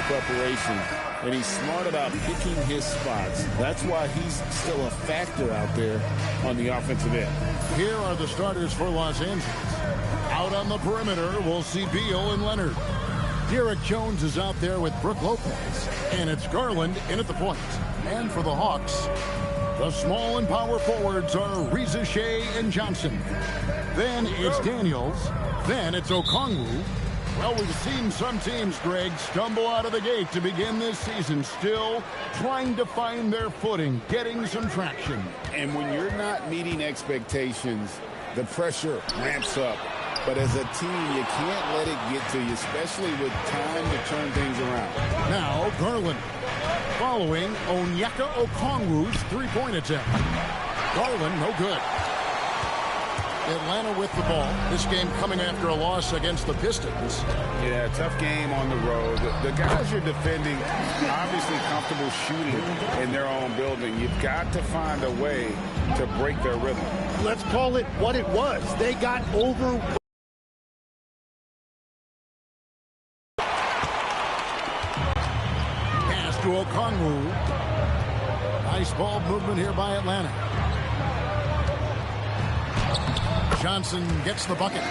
preparation, and he's smart about picking his spots. That's why he's still a factor out there on the offensive end. Here are the starters for Los Angeles. Out on the perimeter, we'll see Beal and Leonard. Derek Jones is out there with Brook Lopez, and it's Garland in at the point. And for the Hawks, the small and power forwards are LILCHEESE and Johnson. Then it's Daniels. Then it's Okongwu. Well, we've seen some teams, Greg, stumble out of the gate to begin this season, still trying to find their footing, getting some traction. And when you're not meeting expectations, the pressure ramps up. But as a team, you can't let it get to you, especially with time to turn things around. Now, Garland, following Onyeka Okongwu's three-point attempt. Garland, no good. Atlanta with the ball. This game coming after a loss against the Pistons. Yeah, tough game on the road. The guys you're defending, obviously comfortable shooting in their own building. You've got to find a way to break their rhythm. Let's call it what it was. They got over. Pass to Okongwu. Nice ball movement here by Atlanta. Johnson gets the bucket.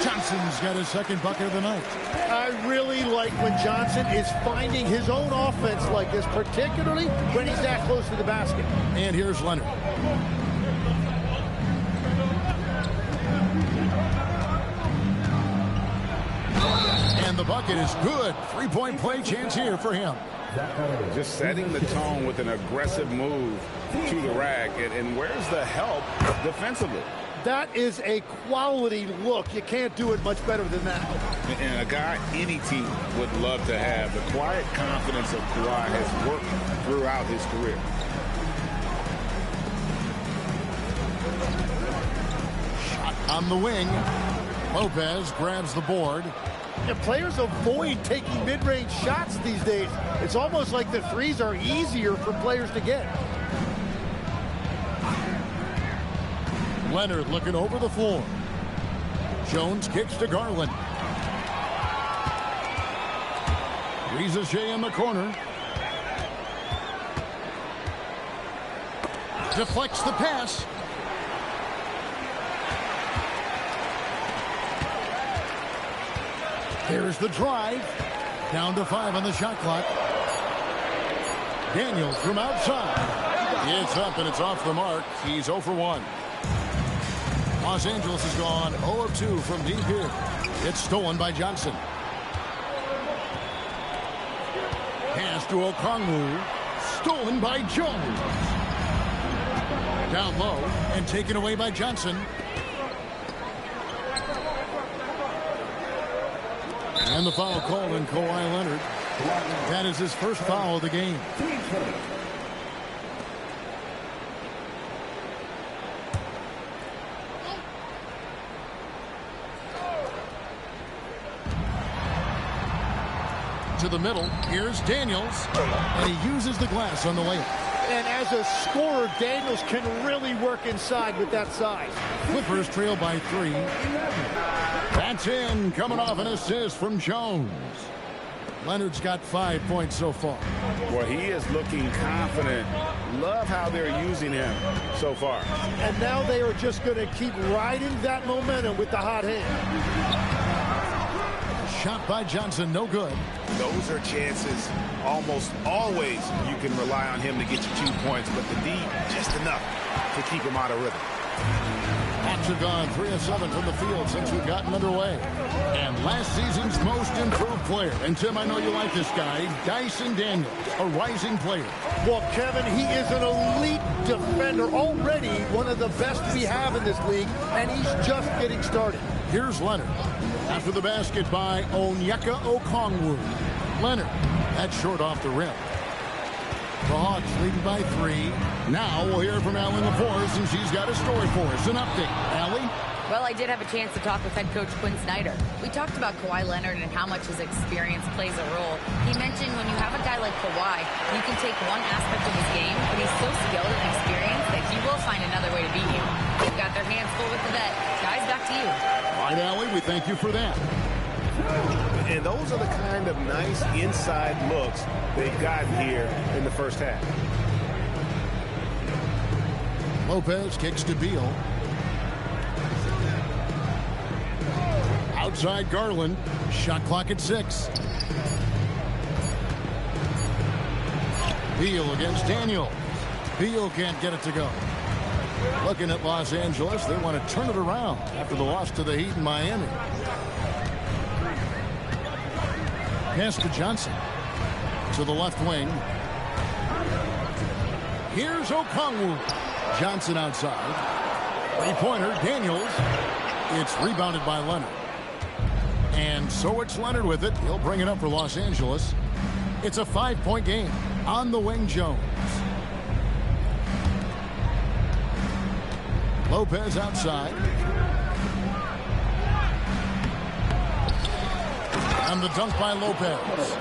Johnson's got his second bucket of the night. I really like when Johnson is finding his own offense like this, particularly when he's that close to the basket. And here's Leonard. And the bucket is good. Three-point play chance here for him. Just setting the tone with an aggressive move to the rack. And where's the help defensively? That is a quality look. You can't do it much better than that. And a guy any team would love to have. The quiet confidence of Kawhi has worked throughout his career. Shot on the wing. Lopez grabs the board. And players avoid taking mid-range shots these days. It's almost like the threes are easier for players to get. Leonard looking over the floor. Jones kicks to Garland. LILCHEESE in the corner. Deflects the pass. Here's the drive. Down to 5 on the shot clock. Daniels from outside. It's up and it's off the mark. He's 0 for 1. Los Angeles has gone 0 of 2 from deep here. It's stolen by Johnson. Pass to Okongwu. Stolen by Jones. Down low and taken away by Johnson. And the foul called on Kawhi Leonard. That is his first foul of the game. To the middle. Here's Daniels. And he uses the glass on the layup. And as a scorer, Daniels can really work inside with that size. Clippers trail by 3. That's in. Coming off an assist from Jones. Leonard's got 5 points so far. Well, he is looking confident. Love how they're using him so far. And now they are just going to keep riding that momentum with the hot hand. Shot by Johnson, no good. Those are chances. Almost always you can rely on him to get you 2 points, but the D, just enough to keep him out of rhythm. Hawks have gone 3 of 7 from the field since we've gotten underway. And last season's most improved player. And Tim, I know you like this guy, Dyson Daniels, a rising player. Well, Kevin, he is an elite defender, already one of the best we have in this league, and he's just getting started. Here's Leonard. After the basket by Onyeka Okongwu. Leonard, that's short off the rim. The Hawks leading by 3. Now we'll hear from Allie LaForce, and she's got a story for us. An update. Allie? Well, I did have a chance to talk with head coach Quinn Snyder. We talked about Kawhi Leonard and how much his experience plays a role. He mentioned when you have a guy like Kawhi, you can take one aspect of his game, but he's so skilled and experienced that he will find another way to beat you. They've got their hands full with the vet. Guys, back to you. All right, Allie, we thank you for that. And those are the kind of nice inside looks they've gotten here in the first half. Lopez kicks to Beal. Outside Garland. Shot clock at 6. Beal against Daniel. Beal can't get it to go. Looking at Los Angeles, they want to turn it around after the loss to the Heat in Miami. Pass to Johnson. To the left wing. Here's Okongwu. Johnson outside. Three-pointer, Daniels. It's rebounded by Leonard. And so it's Leonard with it. He'll bring it up for Los Angeles. It's a 5-point game. On the wing, Jones. Lopez outside. And the dunk by Lopez.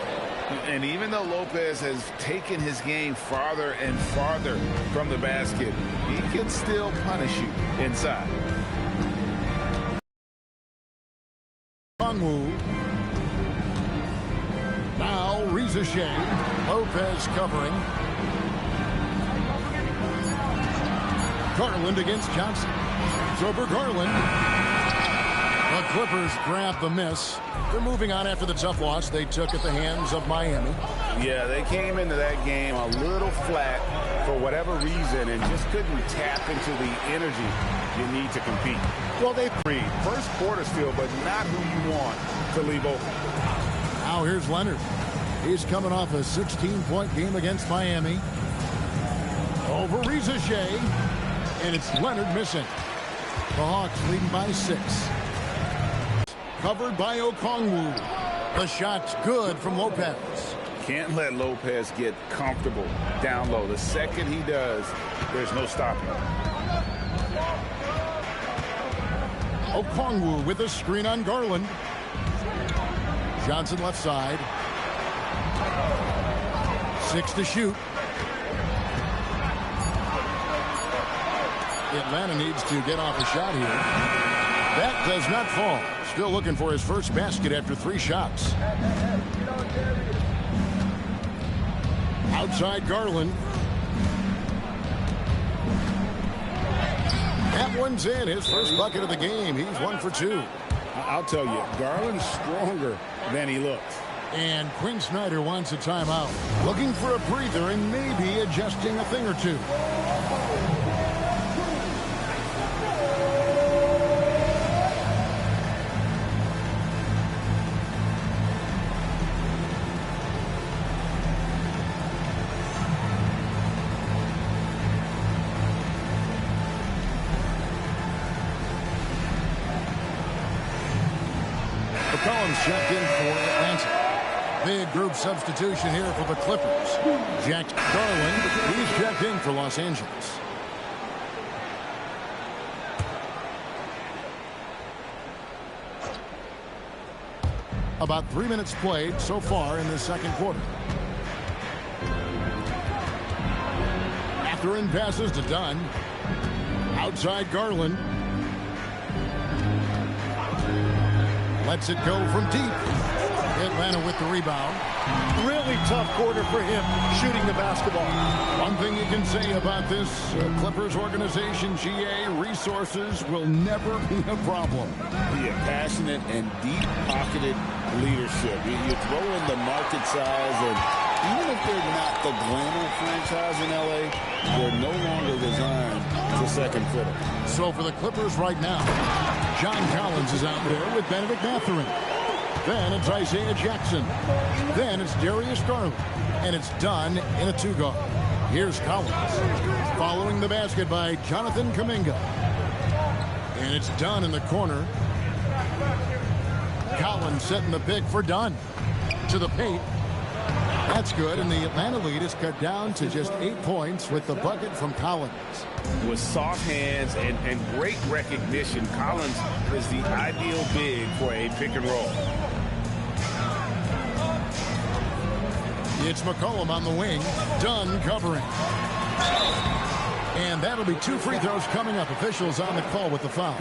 And even though Lopez has taken his game farther and farther from the basket, he can still punish you inside. Okongwu. Now Rizachet. Lopez covering. Garland against Johnson. It's over Garland. The Clippers grab the miss. They're moving on after the tough loss they took at the hands of Miami. Yeah, they came into that game a little flat for whatever reason and just couldn't tap into the energy you need to compete. Well, they breathe. First quarter still, but not who you want to leave open. Now here's Leonard. He's coming off a 16-point game against Miami. Over Rizachet. And it's Leonard missing. The Hawks leading by 6. Covered by Okongwu. The shot's good from Lopez. Can't let Lopez get comfortable down low. The second he does, there's no stopping. Okongwu with a screen on Garland. Johnson left side. 6 to shoot. Atlanta needs to get off a shot here. That does not fall. Still looking for his first basket after 3 shots. Outside Garland. That one's in. His first bucket of the game. He's 1 for 2. I'll tell you, Garland's stronger than he looks. And Quinn Snyder wants a timeout. Looking for a breather and maybe adjusting a thing or two. McCollum's checked in for Atlanta. Big group substitution here for the Clippers. Jack Garland, he's checked in for Los Angeles. About 3 minutes played so far in the second quarter. After in passes to Dunn. Outside Garland. Lets it go from deep. Atlanta with the rebound. Really tough quarter for him shooting the basketball. One thing you can say about this Clippers organization, GA, resources will never be a problem. Yeah, passionate and deep-pocketed leadership. You throw in the market size, and even if they're not the glamour franchise in LA, they're no longer resigned to second fiddle. So for the Clippers right now, John Collins is out there with Benedict Mathurin. Then it's Isaiah Jackson. Then it's Darius Garland. And it's done in a 2-guard. Here's Collins. Following the basket by Jonathan Kuminga. And it's done in the corner. Collins setting the pick for Dunn. To the paint. That's good. And the Atlanta lead is cut down to just 8 points with the bucket from Collins. With soft hands and great recognition, Collins is the ideal big for a pick and roll. It's McCollum on the wing. Dunn covering. And that'll be 2 free throws coming up. Officials on the call with the foul.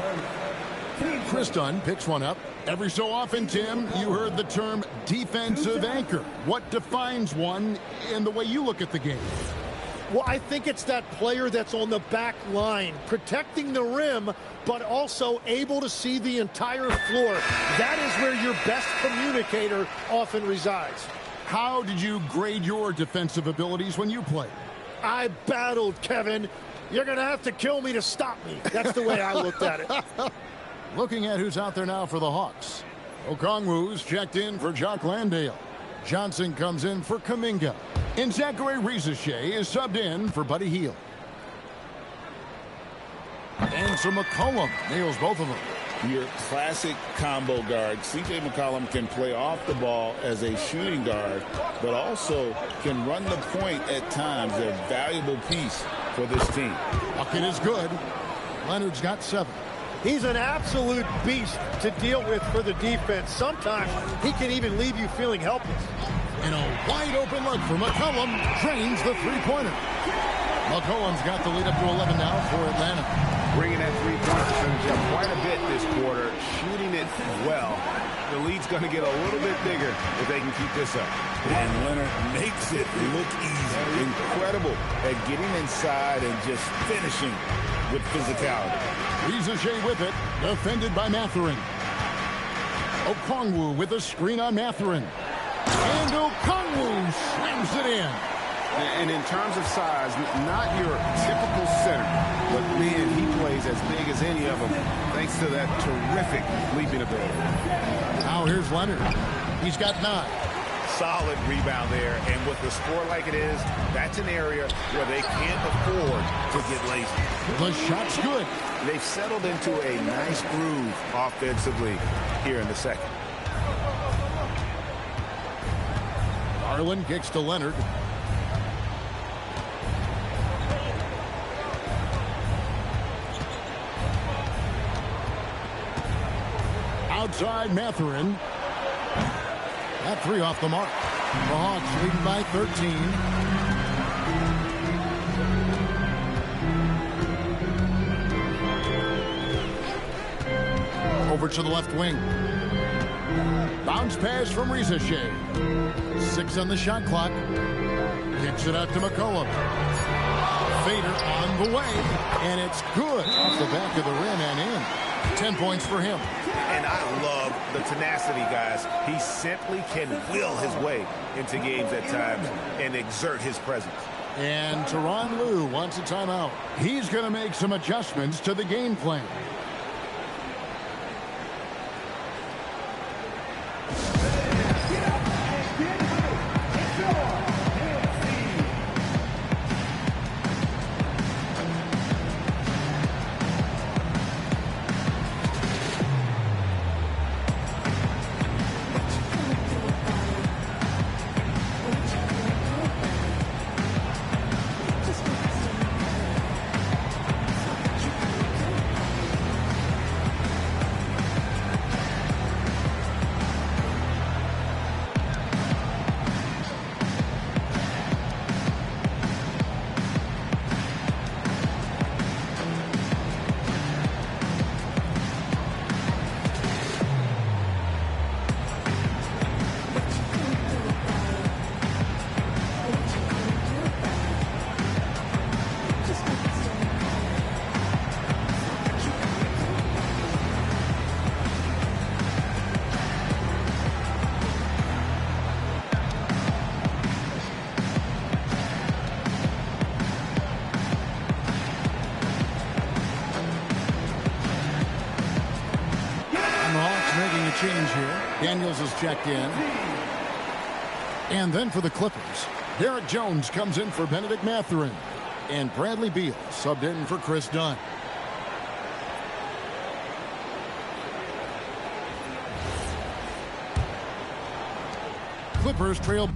Chris Dunn picks one up. Every so often, Tim, you heard the term defensive anchor. What defines one in the way you look at the game? Well, I think it's that player that's on the back line, protecting the rim, but also able to see the entire floor. That is where your best communicator often resides. How did you grade your defensive abilities when you played? I battled, Kevin. You're going to have to kill me to stop me. That's the way I looked at it. Looking at who's out there now for the Hawks. Okongwu's checked in for Jock Landale. Johnson comes in for Kuminga. And Zachary Rieseshay is subbed in for Buddy Hield. And so McCollum nails both of them. Your classic combo guard. C.J. McCollum can play off the ball as a shooting guard, but also can run the point at times. They're a valuable piece for this team. Bucket is good. Leonard's got 7. He's an absolute beast to deal with for the defense. Sometimes he can even leave you feeling helpless. And a wide open look for McCollum drains the three-pointer. McCollum's got the lead up to 11 now for Atlanta. Bringing that three-point percentage up quite a bit this quarter, shooting it well. The lead's going to get a little bit bigger if they can keep this up. And Leonard makes it look easy. Incredible at getting inside and just finishing with physicality. Rieseshay with it, defended by Mathurin. Okongwu with a screen on Mathurin. And Okongwu slams it in. And in terms of size, not your typical center, but man, he plays as big as any of them thanks to that terrific leaping ability. Now here's Leonard. He's got 9. Solid rebound there, and with the score like it is, that's an area where they can't afford to get lazy. The shot's good. They've settled into a nice groove offensively here in the second. Garland kicks to Leonard. Outside Mathurin. That 3 off the mark. The Hawks leading by 13. Over to the left wing. Bounce pass from Rieseshay. 6 on the shot clock. Kicks it out to McCollum. Fader on the way. And it's good off the back of the rim and in. 10 points for him. And I love the tenacity, guys. He simply can will his way into games at times and exert his presence. And Tyronn Lue wants a timeout. He's going to make some adjustments to the game plan. Change here. Daniels is checked in. And then for the Clippers, Derek Jones comes in for Benedict Mathurin. And Bradley Beal subbed in for Chris Dunn. Clippers trail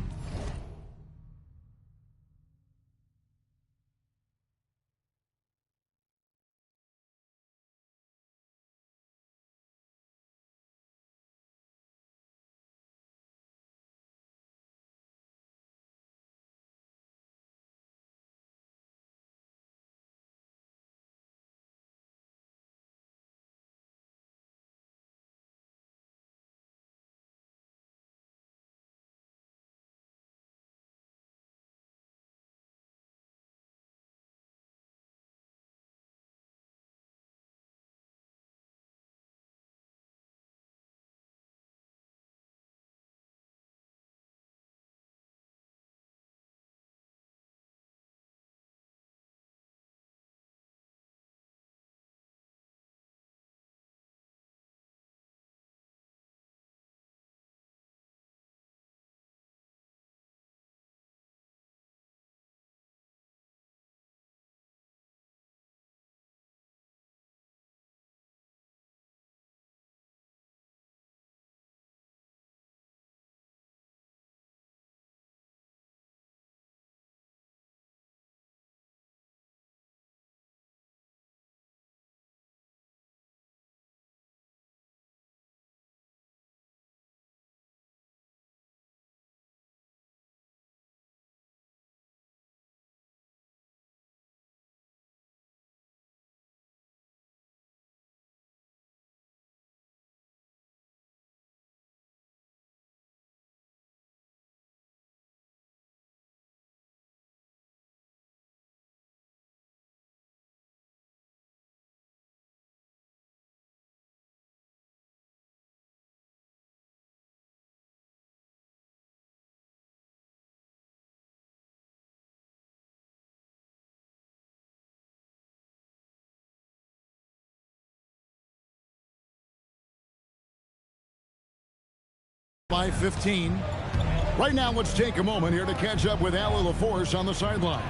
by 15. Right now, let's take a moment here to catch up with LILCHEESE on the sidelines.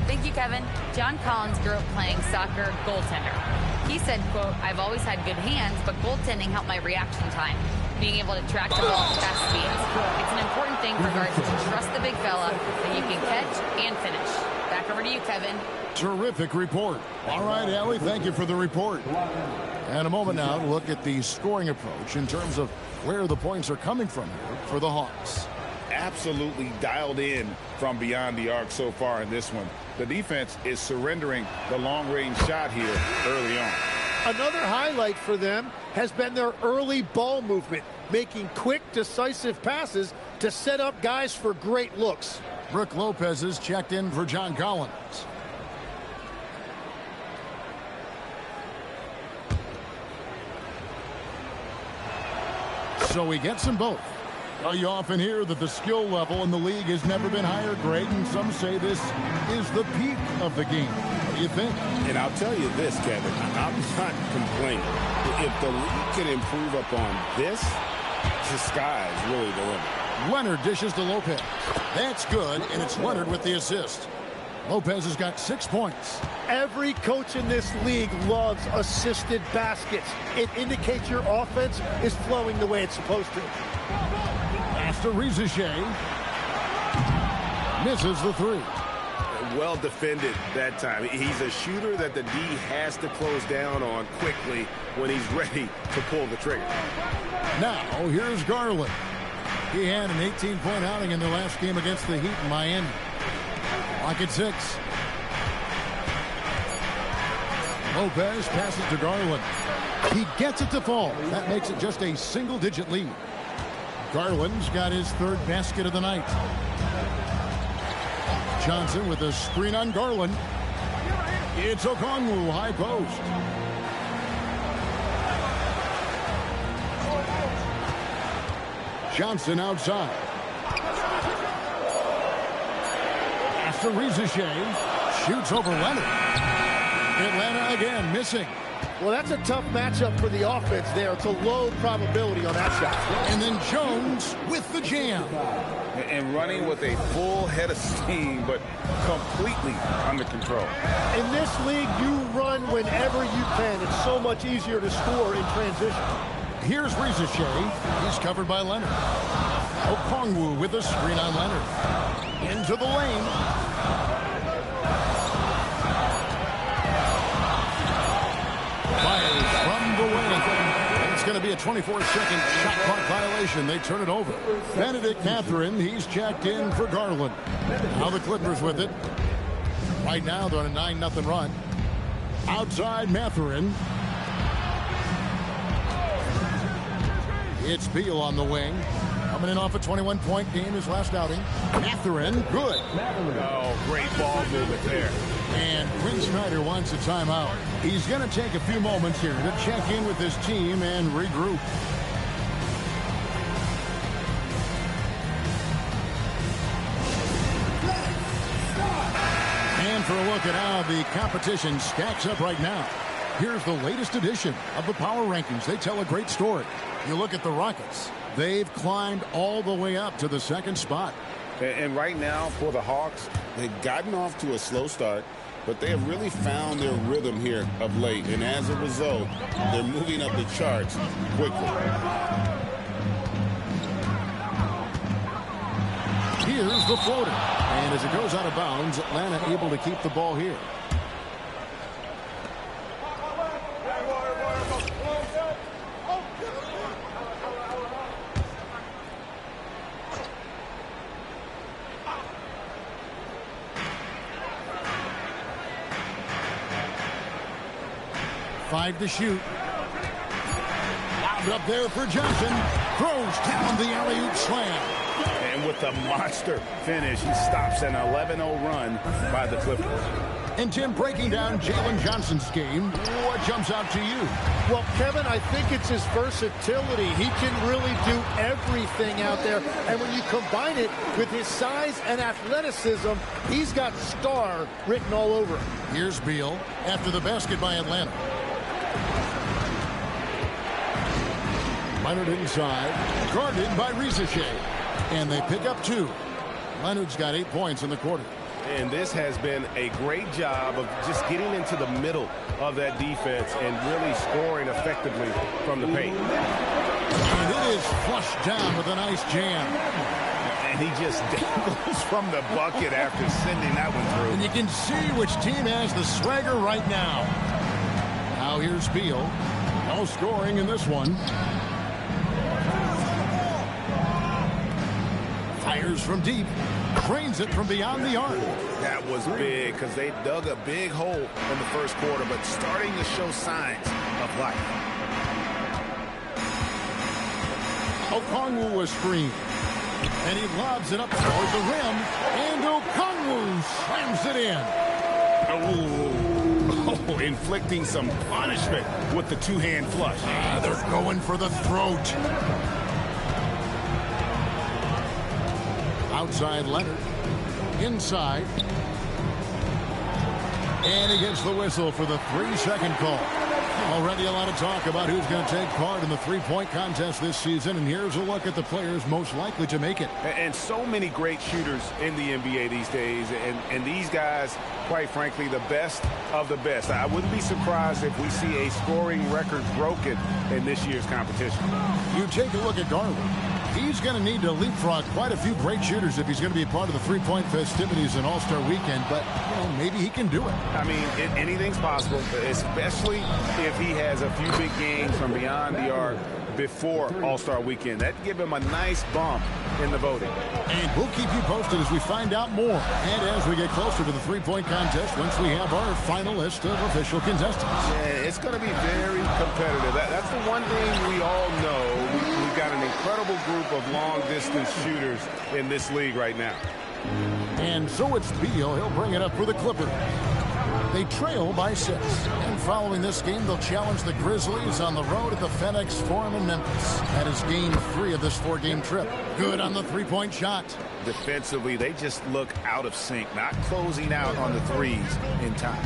Thank you, Kevin. John Collins grew up playing soccer goaltender. He said, quote, "I've always had good hands, but goaltending helped my reaction time. Being able to track the ball at fast speeds. It's an important thing for guards to trust the big fella that you can catch and finish." Back over to you, Kevin. Terrific report. All right, Allie, thank you for the report. And a moment now to look at the scoring approach in terms of where the points are coming from here for the Hawks. Absolutely dialed in from beyond the arc so far in this one. The defense is surrendering the long-range shot here early on. Another highlight for them has been their early ball movement, making quick, decisive passes to set up guys for great looks. Brook Lopez is checked in for John Collins. So he gets them both. You often hear that the skill level in the league has never been higher, Greg, and some say this is the peak of the game. What do you think? And I'll tell you this, Kevin, I'm not complaining. If the league can improve upon this, the sky is really the limit. Leonard dishes to Lopez. That's good, and it's Leonard with the assist. Lopez has got 6 points. Every coach in this league loves assisted baskets. It indicates your offense is flowing the way it's supposed to. After Riziche misses the three. Well defended that time. He's a shooter that the D has to close down on quickly when he's ready to pull the trigger. Now, here's Garland. He had an 18-point outing in their last game against the Heat in Miami. Lock at 6. Lopez passes to Garland. He gets it to fall. That makes it just a single-digit lead. Garland's got his third basket of the night. Johnson with a screen on Garland. It's Okongwu, high post. Johnson outside. After Riziche shoots over Leonard. Atlanta again missing. Well, that's a tough matchup for the offense there. It's a low probability on that shot. And then Jones with the jam. And running with a full head of steam, but completely under control. In this league, you run whenever you can. It's so much easier to score in transition. Here's Riziche. He's covered by Leonard. Okongwu with a screen on Leonard. Into the lane. Fires from the wing. It's going to be a 24-second shot clock violation. They turn it over. Benedict Mathurin, he's checked in for Garland. Now the Clippers with it. Right now they're on a 9-0 run. Outside Mathurin. It's Beal on the wing. Coming in off a 21-point game his last outing. Mathurin, good. Oh, great ball movement there. And Quinn Snyder wants a timeout. He's going to take a few moments here to check in with his team and regroup. And for a look at how the competition stacks up right now, here's the latest edition of the Power Rankings. They tell a great story. You look at the Rockets. They've climbed all the way up to the second spot. And right now for the Hawks, they've gotten off to a slow start, but they have really found their rhythm here of late. And as a result, they're moving up the charts quickly. Here's the floater. And as it goes out of bounds, Atlanta able to keep the ball here. Five to shoot. Lobbed up there for Johnson. Throws down the alley-oop slam. And with a monster finish, he stops an 11-0 run by the Clippers. And Tim, breaking down Jalen Johnson's game, what jumps out to you? Well, Kevin, I think it's his versatility. He can really do everything out there. And when you combine it with his size and athleticism, he's got star written all over him. Here's Beal after the basket by Atlanta. Leonard inside, guarded by Riziche. And they pick up 2. Leonard's got 8 points in the quarter. And this has been a great job of just getting into the middle of that defense and really scoring effectively from the paint. And it is flushed down with a nice jam. And he just dangles from the bucket after sending that one through. And you can see which team has the swagger right now. Now here's Beal. No scoring in this one. Fires from deep. Drains it from beyond the arc. That was big because they dug a big hole in the first quarter, but starting to show signs of life. Okongwu was screened. And he lobs it up toward the rim. And Okongwu slams it in. Oh, inflicting some punishment with the two-hand flush. They're going for the throat. Outside Leonard. Inside. And he gets the whistle for the 3-second call. Already a lot of talk about who's going to take part in the three-point contest this season. And here's a look at the players most likely to make it. And so many great shooters in the NBA these days. And these guys, quite frankly, the best of the best. I wouldn't be surprised if we see a scoring record broken in this year's competition. You take a look at Garland. He's going to need to leapfrog quite a few great shooters if he's going to be a part of the three-point festivities in All-Star Weekend. But, you know, maybe he can do it. I mean, anything's possible, especially if he has a few big games from beyond the arc before All-Star Weekend. That'd give him a nice bump in the voting. And we'll keep you posted as we find out more. And as we get closer to the three-point contest, once we have our final list of official contestants. Yeah, it's going to be very competitive. That's the one thing we all know. We've got an incredible group of long-distance shooters in this league right now. And so it's Beal. He'll bring it up for the Clippers. They trail by 6. And following this game, they'll challenge the Grizzlies on the road at the FedEx Forum in Memphis. That is game 3 of this 4-game trip. Good on the three-point shot. Defensively, they just look out of sync, not closing out on the threes in time.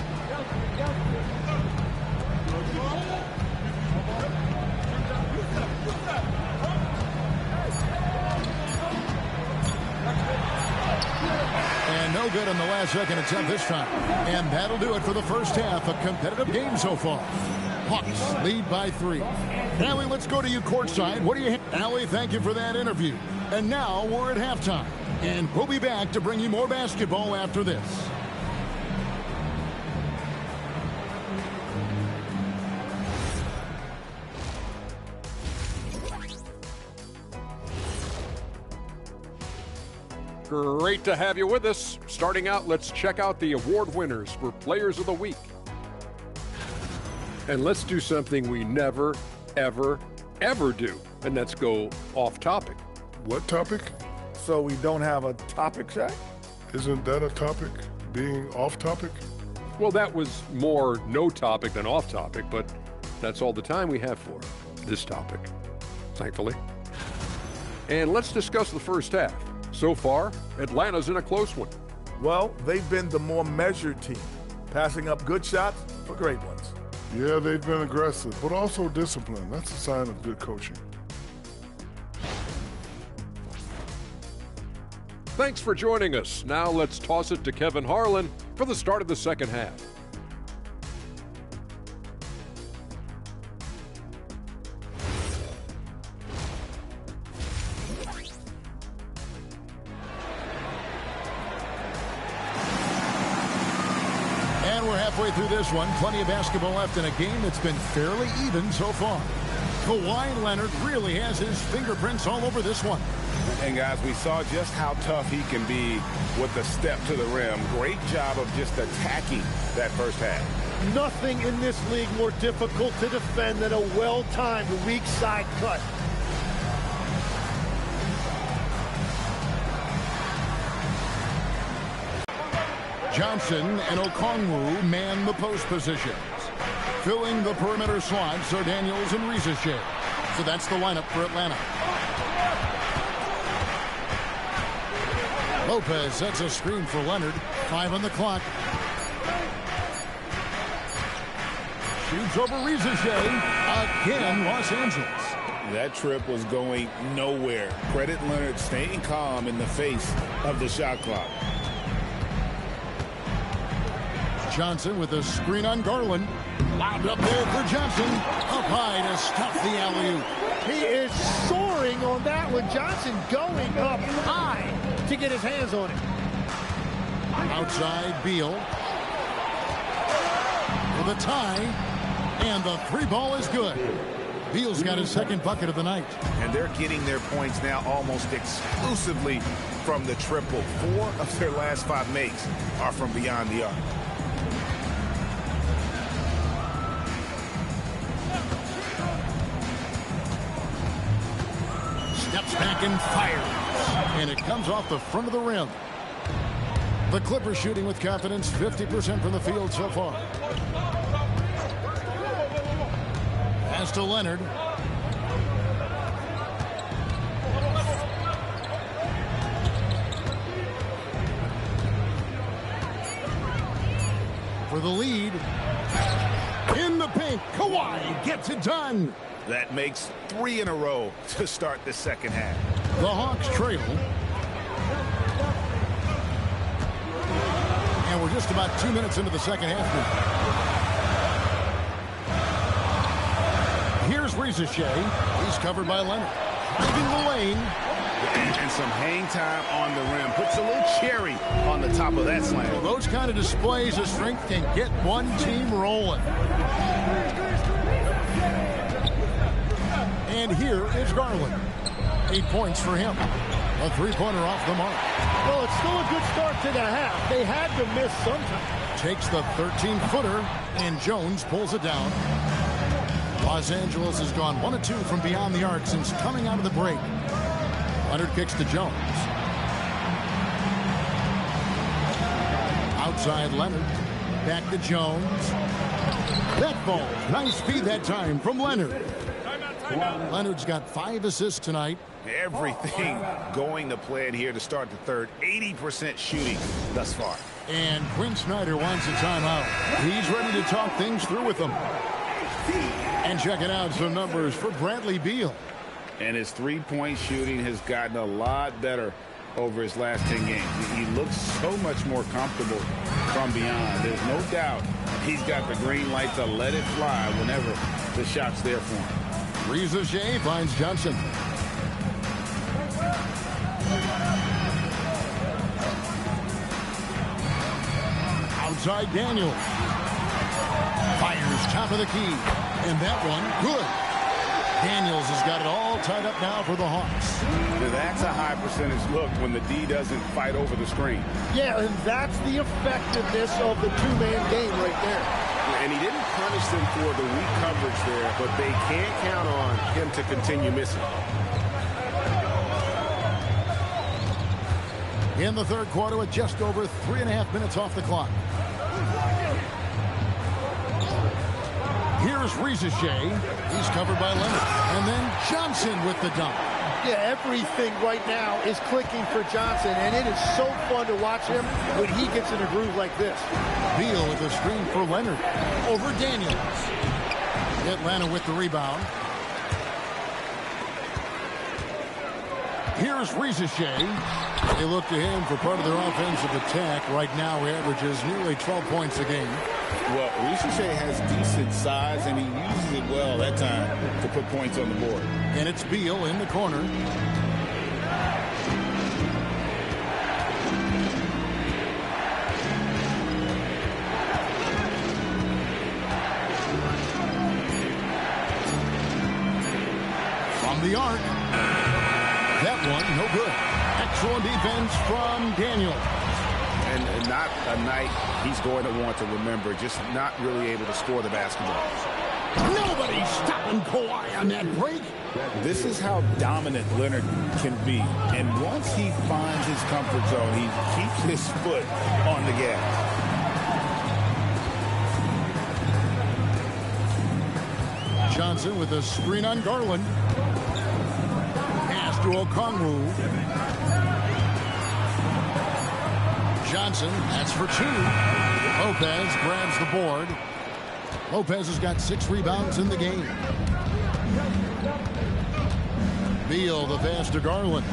And no good on the last-second attempt this time. And that'll do it for the first half. A competitive game so far. Hawks lead by 3. Allie, let's go to you courtside. What do you have? Allie, thank you for that interview. And now we're at halftime. And we'll be back to bring you more basketball after this. Great to have you with us. Starting out, let's check out the award winners for Players of the Week. And let's do something we never, ever, ever do, and that's go off topic. What topic? So we don't have a topic, Shaq? Isn't that a topic, being off topic? Well, that was more no topic than off topic, but that's all the time we have for this topic, thankfully. And let's discuss the first half. So far, Atlanta's in a close one. Well, they've been the more measured team, passing up good shots for great ones. Yeah, they've been aggressive, but also disciplined. That's a sign of good coaching. Thanks for joining us. Now let's toss it to Kevin Harlan for the start of the second half. Halfway through this one, plenty of basketball left in a game that's been fairly even so far. Kawhi Leonard really has his fingerprints all over this one. And guys, we saw just how tough he can be with the step to the rim. Great job of just attacking that first half. Nothing in this league more difficult to defend than a well-timed weak side cut. Johnson and Okongwu man the post positions. Filling the perimeter slots are Daniels and Riziche. So that's the lineup for Atlanta. Lopez sets a screen for Leonard. 5 on the clock. Shoots over Riziche. Again, Los Angeles. That trip was going nowhere. Credit Leonard staying calm in the face of the shot clock. Johnson with a screen on Garland. Lobbed up there for Johnson. Up high to stop the alley-oop. He is soaring on that one. Johnson going up high to get his hands on it. Outside, Beal. With a tie. And the three ball is good. Beal's got his second bucket of the night. And they're getting their points now almost exclusively from the triple. 4 of their last 5 makes are from beyond the arc. Steps back and fires. And it comes off the front of the rim. The Clippers shooting with confidence, 50% from the field so far. Pass to Leonard. For the lead. In the paint, Kawhi gets it done. That makes 3 in a row to start the second half. The Hawks trail. And we're just about 2 minutes into the second half now. Here's Rizachet. He's covered by Leonard. Driving the lane. And some hang time on the rim. Puts a little cherry on the top of that slam. Well, those kind of displays of strength can get one team rolling. And here is Garland. 8 points for him. A three-pointer off the mark. Well, it's still a good start to the half. They had to miss sometime. Takes the 13-footer, and Jones pulls it down. Los Angeles has gone 1 of 2 from beyond the arc since coming out of the break. Leonard kicks to Jones. Outside Leonard. Back to Jones. That ball. Nice feed that time from Leonard. Leonard's got 5 assists tonight. Everything going to plan here to start the third. 80% shooting thus far. And Quinn Snyder wants a timeout. He's ready to talk things through with them. And checking out some numbers for Bradley Beal. And his three-point shooting has gotten a lot better over his last 10 games. He looks so much more comfortable from beyond. There's no doubt he's got the green light to let it fly whenever the shot's there for him. Rizachet finds Johnson. Outside Daniels. Fires top of the key. And that one, good. Daniels has got it all tied up now for the Hawks. That's a high percentage look when the D doesn't fight over the screen. Yeah, and that's the effectiveness of the two-man game right there. And he didn't punish them for the weak coverage there, but they can't count on him to continue missing. In the third quarter with just over 3.5 minutes off the clock. Here's Rizachet. He's covered by Leonard. And then Johnson with the dunk. Yeah, everything right now is clicking for Johnson, and it is so fun to watch him when he gets in a groove like this. Beal with a screen for Leonard. Over Daniels. Atlanta with the rebound. Here's Rizachet. They look to him for part of their offensive attack. Right now, he averages nearly 12 points a game. Well, Rizachet has decent size, and he uses it well that time to put points on the board. And it's Beal in the corner. From the arc. That one, no good. Excellent defense from Daniel. And not a night he's going to want to remember, just not really able to score the basketball. Nobody's stopping Kawhi on that break. This is how dominant Leonard can be. And once he finds his comfort zone, he keeps his foot on the gas. Johnson with a screen on Garland. Pass to Okongwu. Johnson, that's for 2. Lopez grabs the board. Lopez has got 6 rebounds in the game. Beal, the pass to Garland.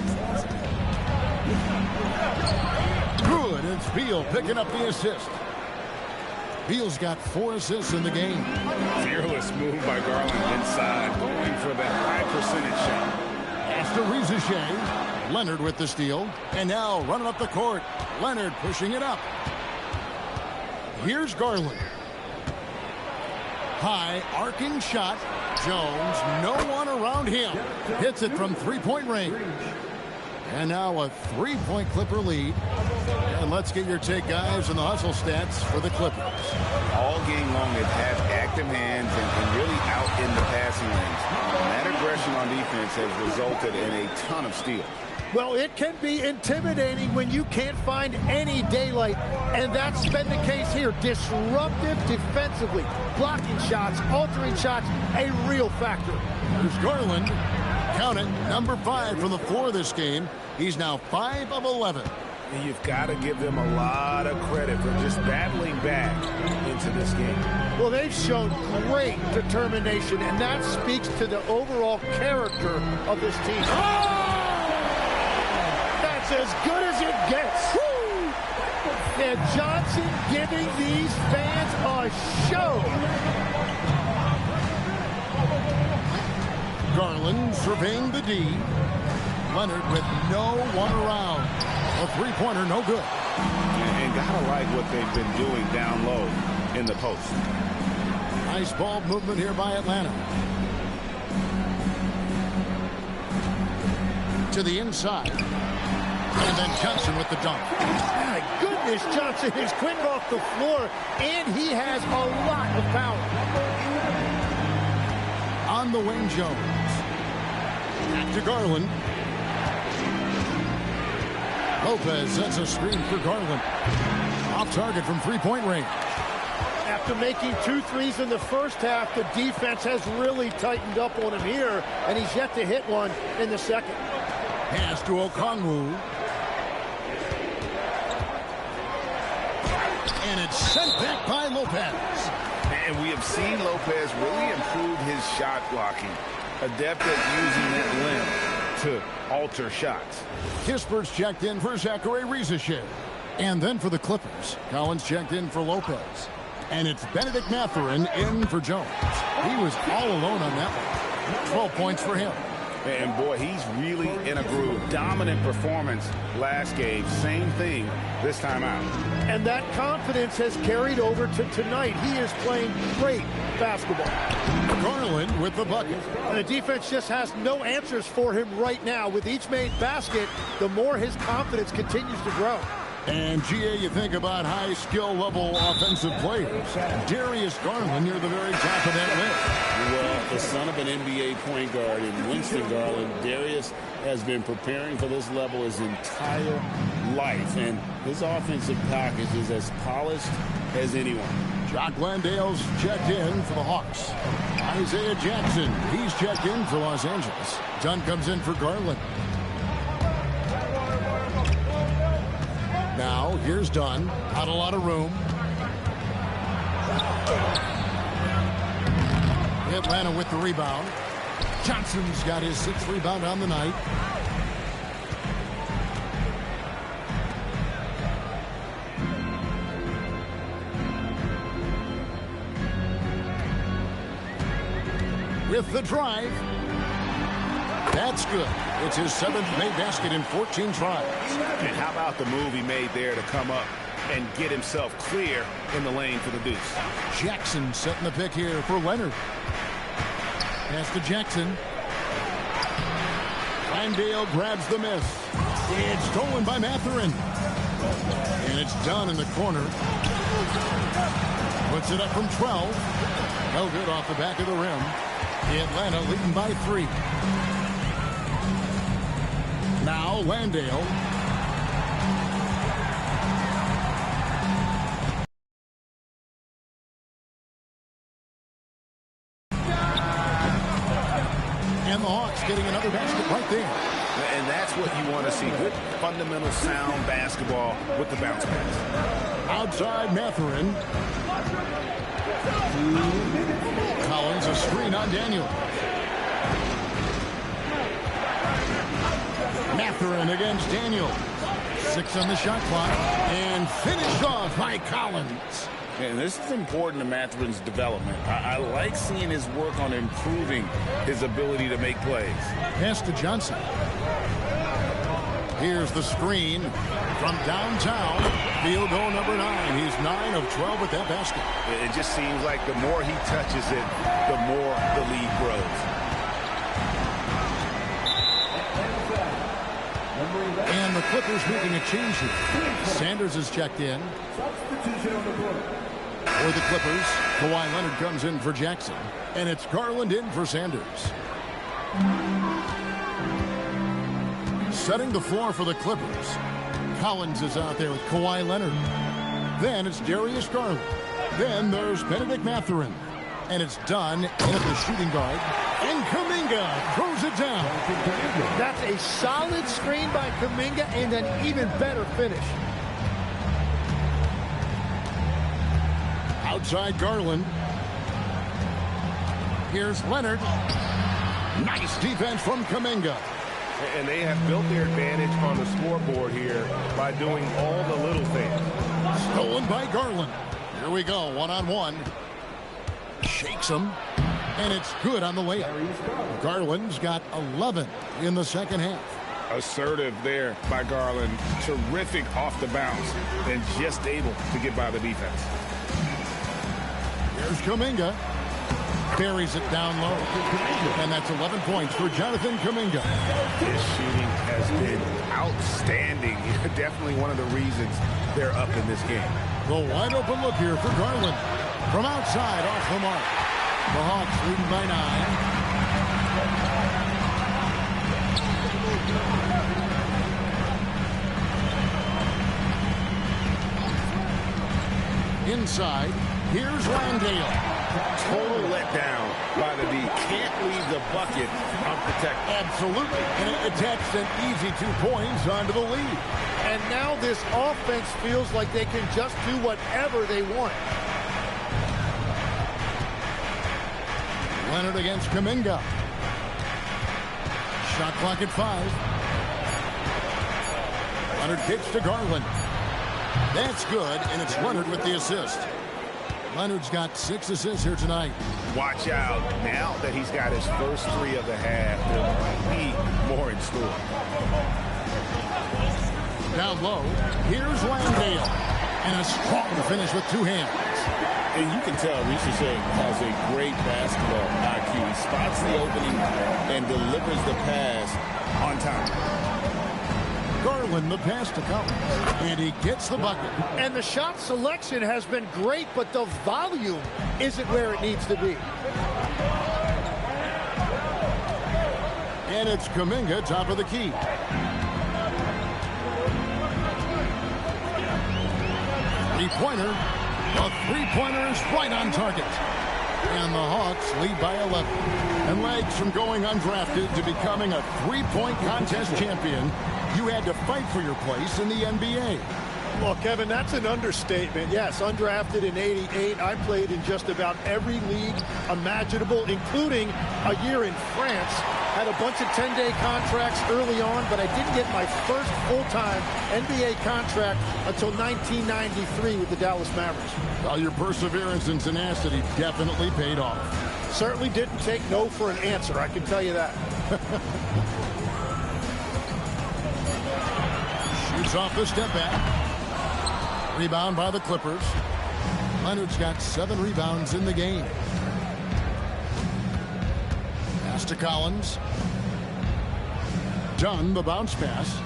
Good, it's Beal picking up the assist. Beal's got 4 assists in the game. Fearless move by Garland inside, going for that high percentage shot. After Rizachet, Leonard with the steal. And now running up the court. Leonard pushing it up. Here's Garland. High arcing shot. Jones, no one around him. Hits it from 3-point range. And now a 3-point Clipper lead. And let's get your take, guys, on the hustle stats for the Clippers. All game long, they've had active hands and really out in the passing lanes. And that aggression on defense has resulted in a ton of steals. Well, it can be intimidating when you can't find any daylight, and that's been the case here. Disruptive defensively, blocking shots, altering shots, a real factor. There's Garland. Count it, number 5 from the floor this game. He's now 5 of 11. And you've got to give them a lot of credit for just battling back into this game. Well, they've shown great determination, and that speaks to the overall character of this team. Oh! That's as good as it gets. Woo! And Johnson giving these fans a show. Garland surveying the D. Leonard with no one around. A 3-pointer, no good. And gotta like what they've been doing down low in the post. Nice ball movement here by Atlanta. To the inside. And then Johnson with the dunk. My goodness, Johnson is quick off the floor, and he has a lot of power. On the wing, Jones. Back to Garland. Lopez sets a screen for Garland. Off target from 3-point range. After making 2 threes in the first half, the defense has really tightened up on him here, and he's yet to hit one in the second. Pass to Okongwu. And it's sent back by Lopez. And we have seen Lopez really improve his shot blocking. Adept at using that limb to alter shots. Kispert's checked in for Zachary Rizachet. And then for the Clippers, Collins checked in for Lopez. And it's Benedict Mathurin in for Jones. He was all alone on that one. 12 points for him. And boy, he's really in a groove. Dominant performance last game. Same thing this time out. And that confidence has carried over to tonight. He is playing great basketball. Garland with the bucket. And the defense just has no answers for him right now. With each made basket, the more his confidence continues to grow. And, GA, you think about high skill level offensive players. Darius Garland near the very top of that list. Well, the son of an NBA point guard in Winston Garland, Darius has been preparing for this level his entire life. And his offensive package is as polished as anyone. Jock Landale's checked in for the Hawks. Isaiah Jackson, he's checked in for Los Angeles. Dunn comes in for Garland. Now, here's Dunn. Not a lot of room. Atlanta with the rebound. Johnson's got his 6th rebound on the night. With the drive. That's good. It's his 7th made basket in 14 tries. And how about the move he made there to come up and get himself clear in the lane for the deuce? Jackson setting the pick here for Leonard. Pass to Jackson. Landale grabs the miss. It's stolen by Mathurin. And it's done in the corner. Puts it up from 12. No good off the back of the rim. Atlanta leading by 3. Now Landale. And the Hawks getting another basket right there. And that's what you want to see. Good fundamental sound basketball with the bounce pass. Outside Mathurin. Collins a screen on Daniel. Mathurin against Daniel. 6 on the shot clock. And finished off by Collins. And this is important to Mathurin's development. I like seeing his work on improving his ability to make plays. Pass to Johnson. Here's the screen from downtown. Field goal number 9. He's 9 of 12 with that basket. It just seems like the more he touches it, the more the lead grows. And the Clippers making a change here. Sanders is checked in. For the Clippers, Kawhi Leonard comes in for Jackson. And it's Garland in for Sanders. Setting the floor for the Clippers. Collins is out there with Kawhi Leonard. Then it's Darius Garland. Then there's Benedict Mathurin. And it's done in at the shooting guard. And Kuminga throws it down. That's a solid screen by Kuminga and an even better finish. Outside Garland. Here's Leonard. Nice defense from Kuminga. And they have built their advantage on the scoreboard here by doing all the little things. Stolen by Garland. Here we go, one-on-one. Shakes him, and it's good on the layup. Garland's got 11 in the second half. Assertive there by Garland. Terrific off the bounce and just able to get by the defense. Here's Kuminga. Buries it down low. And that's 11 points for Jonathan Kuminga. His shooting has been outstanding. Definitely one of the reasons they're up in this game. The wide open look here for Garland. From outside, off the mark. The Hawks leading by 9. Inside, here's Landale. Total letdown by the D. Can't leave the bucket unprotected. Absolutely. And it attached an easy 2 points onto the lead. And now this offense feels like they can just do whatever they want. Leonard against Kuminga. Shot clock at 5. Leonard kicks to Garland. That's good, and it's Leonard with the assist. Leonard's got 6 assists here tonight. Watch out. Now that he's got his first 3 of the half, there might be more in store. Down low, here's Landale. And a strong finish with 2 hands. And you can tell Riche has a great basketball IQ. He spots the opening and delivers the pass on time. Garland the pass to Collins, and he gets the bucket. And the shot selection has been great, but the volume isn't where it needs to be. And it's Kuminga, top of the key. Three-pointer. The three-pointer is right on target. And the Hawks lead by 11. And legs from going undrafted to becoming a three-point contest champion, you had to fight for your place in the NBA. Well, Kevin, that's an understatement. Yes, undrafted in '88. I played in just about every league imaginable, including a year in France. Had a bunch of 10-day contracts early on, but I didn't get my first full-time NBA contract until 1993 with the Dallas Mavericks. Well, your perseverance and tenacity definitely paid off. Certainly didn't take no for an answer, I can tell you that. Shoots off the step back. Rebound by the Clippers. Leonard's got 7 rebounds in the game. Pass to Collins. Dunn, the bounce pass.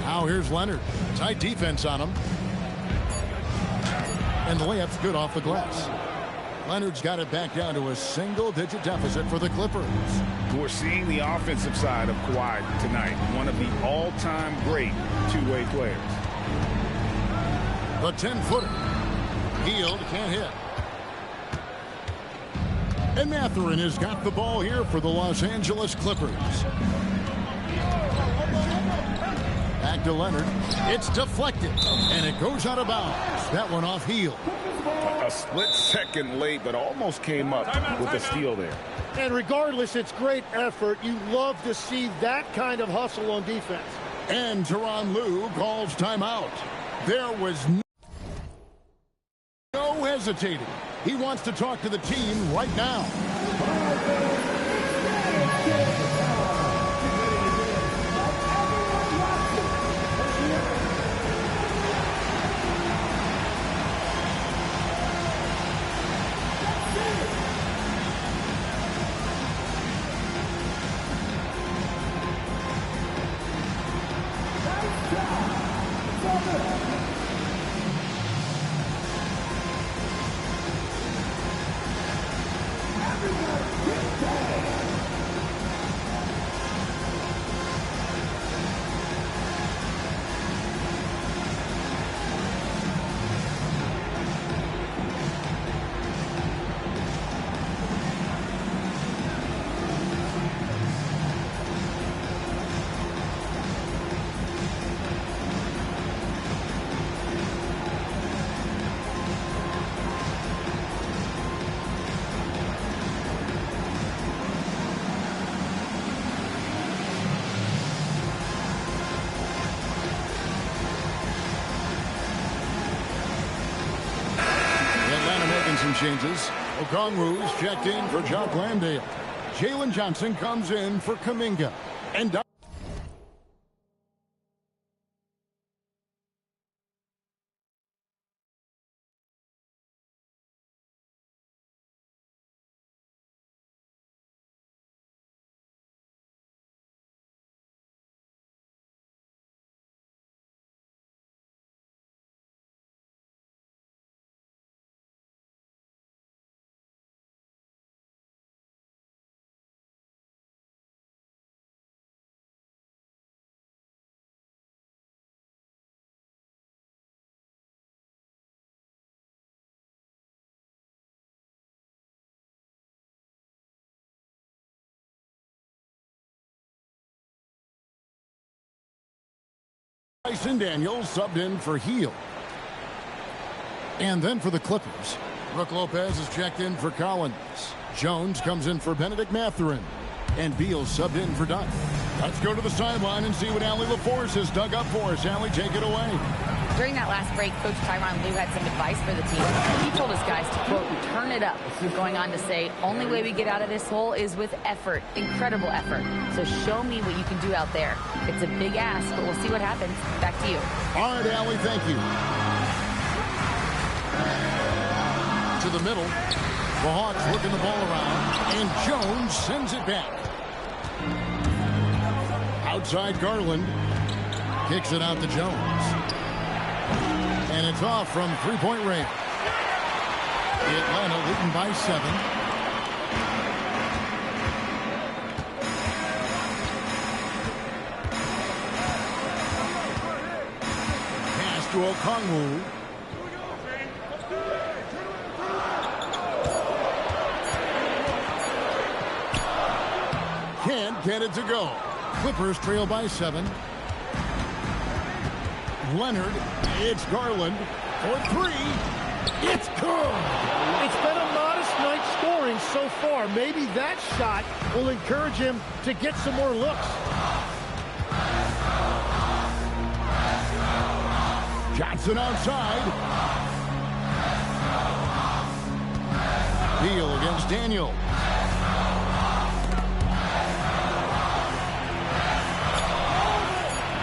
Now here's Leonard. Tight defense on him. And the layup's good off the glass. Leonard's got it back down to a single-digit deficit for the Clippers. We're seeing the offensive side of Kawhi tonight. One of the all-time great two-way players. The 10-footer. Healed, can't hit. And Mathurin has got the ball here for the Los Angeles Clippers. Back to Leonard. It's deflected, and it goes out of bounds. That one off Hield. A split second late, but almost came up with a steal there. And regardless, it's great effort. You love to see that kind of hustle on defense. And Tyronn Lue calls timeout. There was no hesitating. He wants to talk to the team right now. Some changes. Okongwu's checked in for Jock Landale. Jalen Johnson comes in for Kuminga. And Bryson Daniels subbed in for Hield. And then for the Clippers, Brook Lopez is checked in for Collins. Jones comes in for Benedict Mathurin. And Beal subbed in for Dunn. Let's go to the sideline and see what Allie LaForce has dug up for us. Allie, take it away. During that last break, Coach Tyronn Lue had some advice for the team. He told his guys to, quote, turn it up. Going on to say, only way we get out of this hole is with effort, incredible effort. So show me what you can do out there. It's a big ask, but we'll see what happens. Back to you. All right, Allie, thank you. To the middle. The Hawks working the ball around, and Jones sends it back. Outside Garland. Kicks it out to Jones. And it's off from three-point range. Atlanta leading by 7. Pass to Okongwu. Can't get it to go. Clippers trail by 7. Leonard, it's Garland for 3. It's good. It's been a modest night scoring so far. Maybe that shot will encourage him to get some more looks. Johnson outside. Beal against Daniel.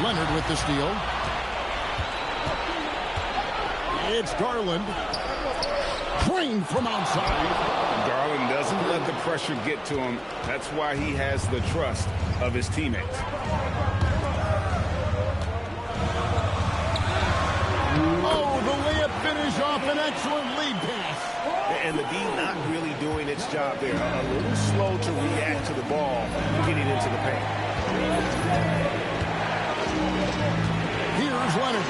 Leonard with the steal. It's Garland. Trained from outside. Garland doesn't let the pressure get to him. That's why he has the trust of his teammates. Oh, the layup finish off an excellent lead pass. And the D not really doing its job there. A little slow to react to the ball getting into the paint. Here's Leonard.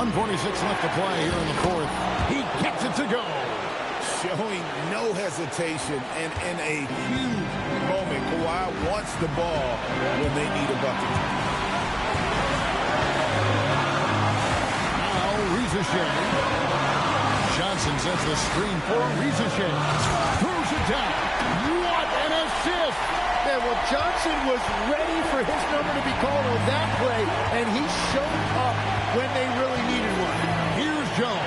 1:46 left to play here in the fourth. He gets it to go. Showing no hesitation, and in a huge moment, Kawhi wants the ball when they need a bucket. Now, Risa Shea. Shot Johnson sets the screen for Ricochet. Throws it down. What an assist! Yeah, well, Johnson was ready for his number to be called on that play, and he showed up when they really needed one. Here's Jones.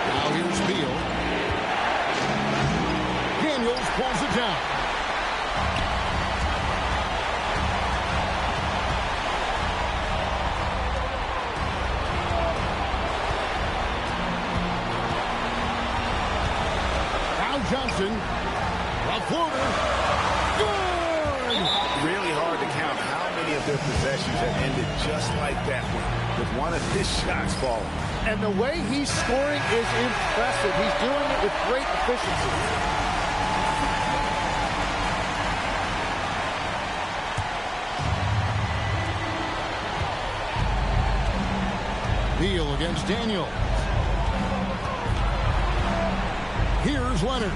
Now here's Beal. Daniels pulls it down. Johnson, a floater, good! Really hard to count how many of their possessions have ended just like that one, with one of his shots falling. And the way he's scoring is impressive. He's doing it with great efficiency. Beal against Daniels. Here's Leonard.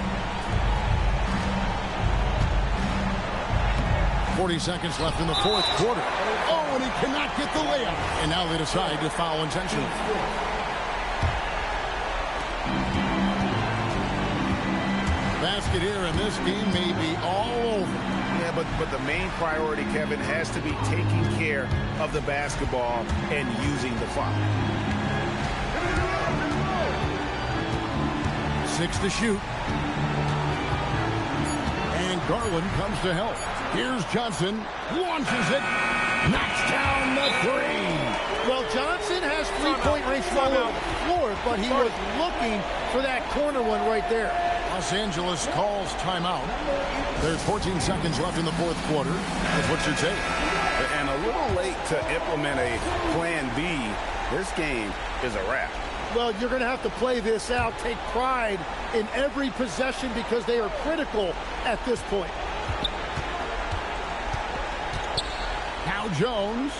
40 seconds left in the fourth quarter. Oh, and he cannot get the layup. And now they decide to foul intentionally. Basket here, and this game may be all over. Yeah, but the main priority, Kevin, has to be taking care of the basketball and using the foul. 6 to shoot. And Garland comes to help. Here's Johnson. Launches it. Knocks down the three. Well, Johnson has three-point range all over the floor, but he was looking for that corner one right there. Los Angeles calls timeout. There's 14 seconds left in the fourth quarter. That's what you take. And a little late to implement a plan B. This game is a wrap. Well, you're going to have to play this out, take pride in every possession because they are critical at this point. Now Jones.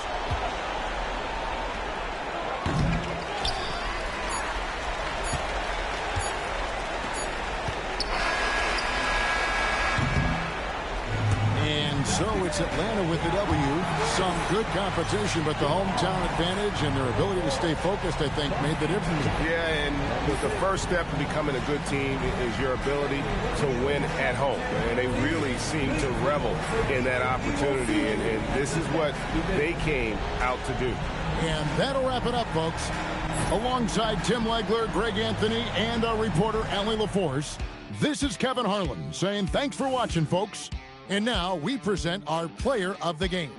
And so it's Atlanta with the W. Some good competition, but the hometown advantage and their ability to stay focused, I think, made the difference. Yeah, and the first step to becoming a good team is your ability to win at home. And they really seem to revel in that opportunity, and this is what they came out to do. And that'll wrap it up, folks. Alongside Tim Legler, Greg Anthony, and our reporter, Allie LaForce, this is Kevin Harlan saying thanks for watching, folks. And now we present our player of the game.